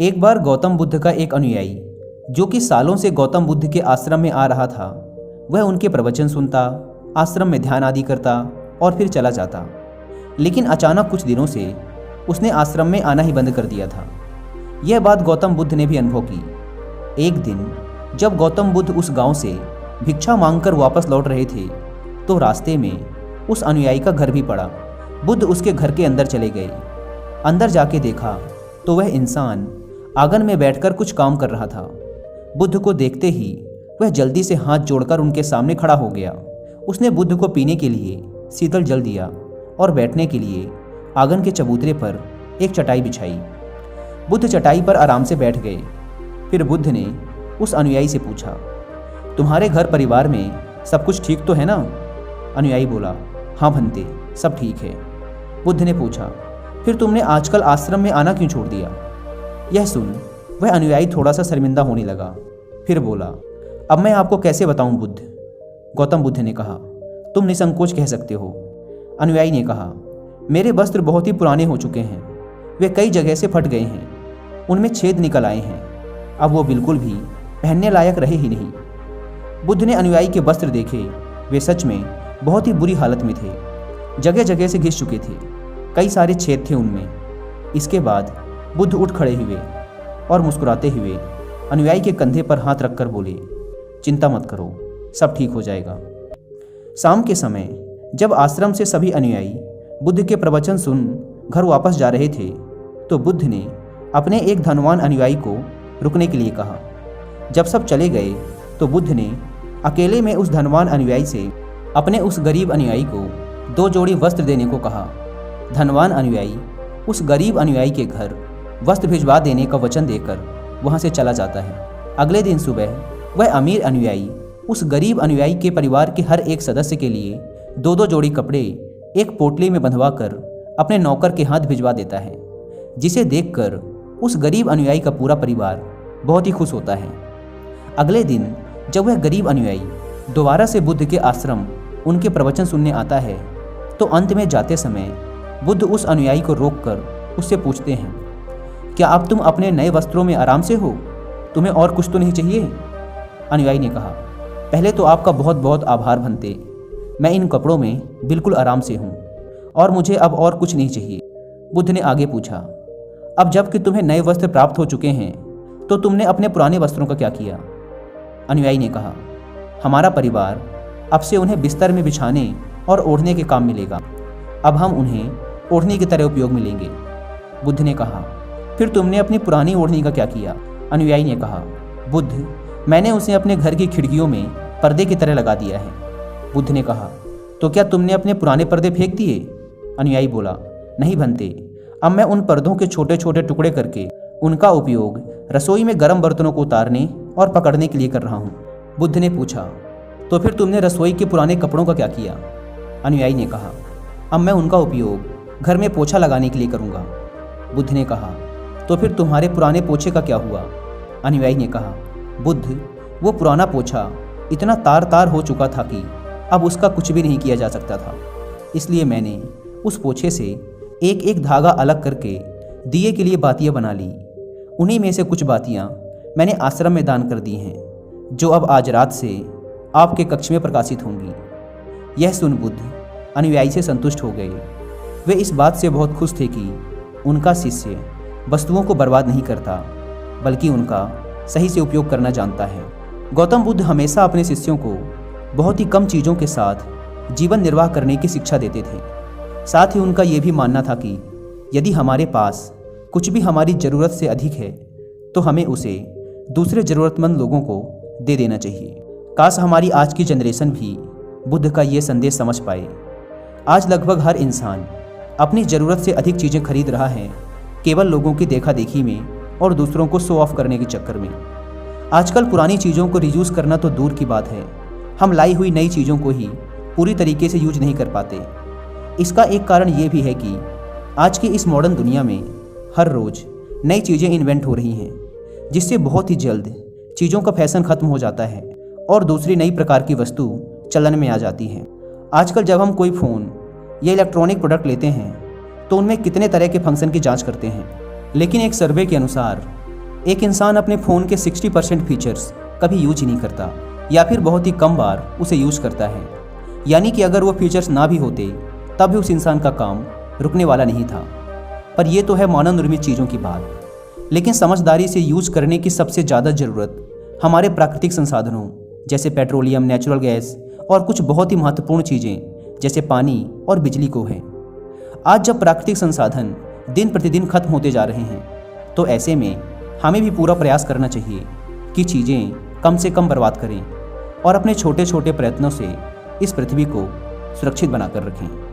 एक बार गौतम बुद्ध का एक अनुयायी जो कि सालों से गौतम बुद्ध के आश्रम में आ रहा था, वह उनके प्रवचन सुनता, आश्रम में ध्यान आदि करता और फिर चला जाता। लेकिन अचानक कुछ दिनों से उसने आश्रम में आना ही बंद कर दिया था। यह बात गौतम बुद्ध ने भी अनुभव की। एक दिन जब गौतम बुद्ध उस गांव से भिक्षा मांगकर वापस लौट रहे थे तो रास्ते में उस अनुयायी का घर भी पड़ा। बुद्ध उसके घर के अंदर चले गए। अंदर जाके देखा तो वह इंसान आंगन में बैठकर कुछ काम कर रहा था। बुद्ध को देखते ही वह जल्दी से हाथ जोड़कर उनके सामने खड़ा हो गया। उसने बुद्ध को पीने के लिए शीतल जल दिया और बैठने के लिए आंगन के चबूतरे पर एक चटाई बिछाई। बुद्ध चटाई पर आराम से बैठ गए। फिर बुद्ध ने उस अनुयायी से पूछा, तुम्हारे घर परिवार में सब कुछ ठीक तो है ना? अनुयायी बोला, हाँ भंते, सब ठीक है। बुद्ध ने पूछा, फिर तुमने आजकल आश्रम में आना क्यों छोड़ दिया? यह सुन वह अनुयायी थोड़ा सा शर्मिंदा होने लगा। फिर बोला, अब मैं आपको कैसे बताऊं बुद्ध? गौतम बुद्ध ने कहा, तुम निसंकोच कह सकते हो। अनुयायी ने कहा, मेरे वस्त्र बहुत ही पुराने हो चुके हैं, वे कई जगह से फट गए हैं, उनमें छेद निकल आए हैं, अब वो बिल्कुल भी पहनने लायक रहे ही नहीं। बुद्ध ने अनुयायी के वस्त्र देखे, वे सच में बहुत ही बुरी हालत में थे, जगह जगह से घिस चुके थे, कई सारे छेद थे उनमें। इसके बाद बुद्ध उठ खड़े हुए और मुस्कुराते हुए अनुयायी के कंधे पर हाथ रखकर बोले, चिंता मत करो, सब ठीक हो जाएगा। शाम के समय जब आश्रम से सभी अनुयायी बुद्ध के प्रवचन सुन घर वापस जा रहे थे तो बुद्ध ने अपने एक धनवान अनुयायी को रुकने के लिए कहा। जब सब चले गए तो बुद्ध ने अकेले में उस धनवान अनुयायी से अपने उस गरीब अनुयायी को 2 जोड़ी वस्त्र देने को कहा। धनवान अनुयायी उस गरीब अनुयायी के घर वस्त्र भिजवा देने का वचन देकर वहां से चला जाता है। अगले दिन सुबह वह अमीर अनुयायी उस गरीब अनुयायी के परिवार के हर एक सदस्य के लिए 2-2 जोड़ी कपड़े एक पोटली में बंधवा कर अपने नौकर के हाथ भिजवा देता है, जिसे देखकर उस गरीब अनुयायी का पूरा परिवार बहुत ही खुश होता है। अगले दिन जब वह गरीब अनुयायी दोबारा से बुद्ध के आश्रम उनके प्रवचन सुनने आता है तो अंत में जाते समय बुद्ध उस अनुयायी को रोककर उससे पूछते हैं, क्या अब तुम अपने नए वस्त्रों में आराम से हो? तुम्हें और कुछ तो नहीं चाहिए? अनुयायी ने कहा, पहले तो आपका बहुत बहुत आभार भंते, मैं इन कपड़ों में बिल्कुल आराम से हूँ और मुझे अब और कुछ नहीं चाहिए। बुद्ध ने आगे पूछा, अब जबकि तुम्हें नए वस्त्र प्राप्त हो चुके हैं तो तुमने अपने पुराने वस्त्रों का क्या किया? अनुयायी ने कहा, हमारा परिवार अब से उन्हें बिस्तर में बिछाने और ओढ़ने के काम मिलेगा, अब हम उन्हें ओढ़नी की तरह उपयोग में लेंगे। बुद्ध ने कहा, फिर तुमने अपनी पुरानी ओढ़नी का क्या किया? अनुयायी ने कहा, बुद्ध, मैंने उसे अपने घर की खिड़कियों में पर्दे की तरह लगा दिया है। बुद्ध ने कहा, तो क्या तुमने अपने पुराने पर्दे फेंक दिए? अनुयायी बोला, नहीं भंते, अब मैं उन पर्दों के छोटे छोटे टुकड़े करके उनका उपयोग रसोई में गर्म बर्तनों को उतारने और पकड़ने के लिए कर रहा हूँ। बुद्ध ने पूछा, तो फिर तुमने रसोई के पुराने कपड़ों का क्या किया? अनुयायी ने कहा, अब मैं उनका उपयोग घर में पोछा लगाने के लिए करूँगा। बुद्ध ने कहा, तो फिर तुम्हारे पुराने पोछे का क्या हुआ? अनुयायी ने कहा, बुद्ध, वो पुराना पोछा इतना तार तार हो चुका था कि अब उसका कुछ भी नहीं किया जा सकता था, इसलिए मैंने उस पोछे से एक एक धागा अलग करके दिए के लिए बातियाँ बना ली। उन्हीं में से कुछ बातियाँ मैंने आश्रम में दान कर दी हैं, जो अब आज रात से आपके कक्ष में प्रकाशित होंगी। यह सुन बुद्ध अनुयायी से संतुष्ट हो गए। वे इस बात से बहुत खुश थे कि उनका शिष्य वस्तुओं को बर्बाद नहीं करता, बल्कि उनका सही से उपयोग करना जानता है। गौतम बुद्ध हमेशा अपने शिष्यों को बहुत ही कम चीज़ों के साथ जीवन निर्वाह करने की शिक्षा देते थे। साथ ही उनका ये भी मानना था कि यदि हमारे पास कुछ भी हमारी ज़रूरत से अधिक है तो हमें उसे दूसरे ज़रूरतमंद लोगों को दे देना चाहिए। काश हमारी आज की जनरेशन भी बुद्ध का ये संदेश समझ पाए। आज लगभग हर इंसान अपनी ज़रूरत से अधिक चीज़ें खरीद रहा है, केवल लोगों की देखा देखी में और दूसरों को शो ऑफ करने के चक्कर में। आजकल पुरानी चीज़ों को रीयूज करना तो दूर की बात है, हम लाई हुई नई चीज़ों को ही पूरी तरीके से यूज नहीं कर पाते। इसका एक कारण ये भी है कि आज की इस मॉडर्न दुनिया में हर रोज़ नई चीज़ें इन्वेंट हो रही हैं, जिससे बहुत ही जल्द चीज़ों का फैशन ख़त्म हो जाता है और दूसरी नई प्रकार की वस्तु चलन में आ जाती है। आजकल जब हम कोई फ़ोन या इलेक्ट्रॉनिक प्रोडक्ट लेते हैं तो उनमें कितने तरह के फंक्शन की जांच करते हैं, लेकिन एक सर्वे के अनुसार एक इंसान अपने फ़ोन के 60% फीचर्स कभी यूज ही नहीं करता या फिर बहुत ही कम बार उसे यूज करता है। यानी कि अगर वो फीचर्स ना भी होते तब भी उस इंसान का काम रुकने वाला नहीं था। पर ये तो है मानव निर्मित चीज़ों की बात, लेकिन समझदारी से यूज करने की सबसे ज़्यादा ज़रूरत हमारे प्राकृतिक संसाधनों जैसे पेट्रोलियम, नेचुरल गैस और कुछ बहुत ही महत्वपूर्ण चीज़ें जैसे पानी और बिजली को है। आज जब प्राकृतिक संसाधन दिन प्रतिदिन खत्म होते जा रहे हैं तो ऐसे में हमें भी पूरा प्रयास करना चाहिए कि चीज़ें कम से कम बर्बाद करें और अपने छोटे छोटे प्रयत्नों से इस पृथ्वी को सुरक्षित बनाकर रखें।